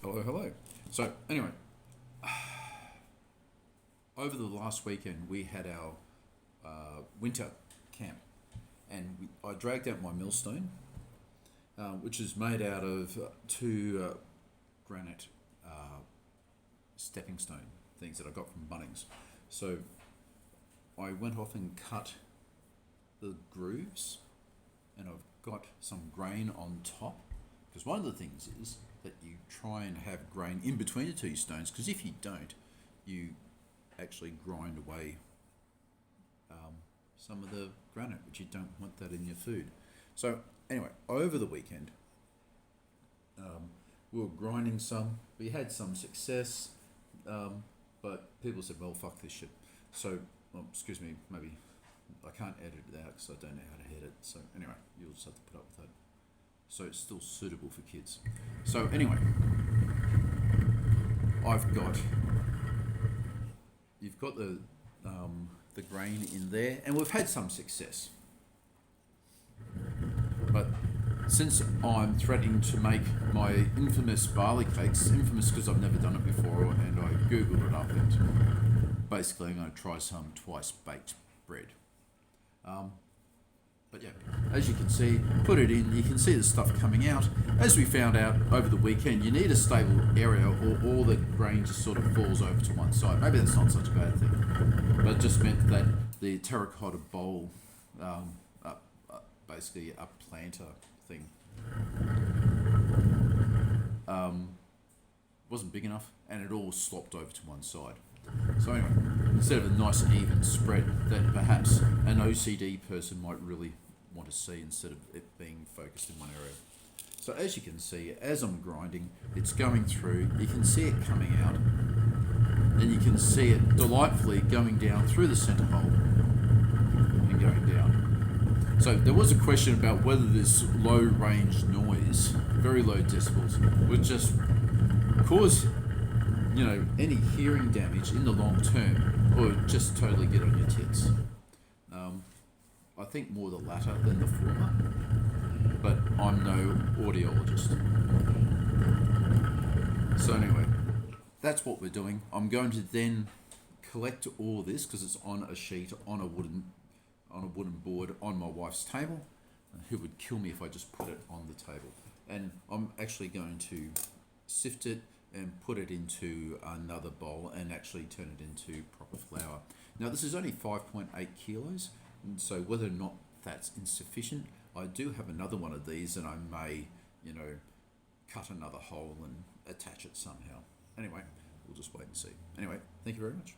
Hello, hello. So, anyway, over the last weekend we had our winter camp, and I dragged out my millstone, which is made out of two granite stepping stone things that I got from Bunnings. So, I went off and cut the grooves, and I've got some grain on top, because one of the things is that you try and have grain in between the two stones, because if you don't, you actually grind away some of the granite, which you don't want that in your food. So anyway, over the weekend, we were grinding some. We had some success, but people said, well, fuck this shit. So, well, excuse me, maybe I can't edit it out because I don't know how to edit. So anyway, you'll just have to put up with that. So it's still suitable for kids. So anyway, you've got the grain in there, and we've had some success. But since I'm threatening to make my infamous barley cakes, infamous because I've never done it before, and I googled it up, and basically I'm going to try some twice baked bread. But yeah, as you can see, put it in, you can see the stuff coming out. As we found out over the weekend, you need a stable area or all the grain just sort of falls over to one side. Maybe that's not such a bad thing, but it just meant that the terracotta bowl, basically a planter thing, wasn't big enough, and it all slopped over to one side. So anyway, instead of a nice even spread that perhaps an OCD person might really want to see instead of it being focused in one area. So as you can see, as I'm grinding, it's going through, you can see it coming out, and you can see it delightfully going down through the centre hole and going down. So there was a question about whether this low range noise, very low decibels, would just cause any hearing damage in the long term, or just totally get on your tits. I think more the latter than the former, but I'm no audiologist. So anyway, that's what we're doing. I'm going to then collect all this, because it's on a sheet, on a wooden board on my wife's table, who would kill me if I just put it on the table. And I'm actually going to sift it and put it into another bowl and actually turn it into proper flour. Now this is only 5.8 kilos, and so whether or not that's insufficient, I do have another one of these, and I may, cut another hole and attach it somehow. Anyway, we'll just wait and see. Anyway, thank you very much.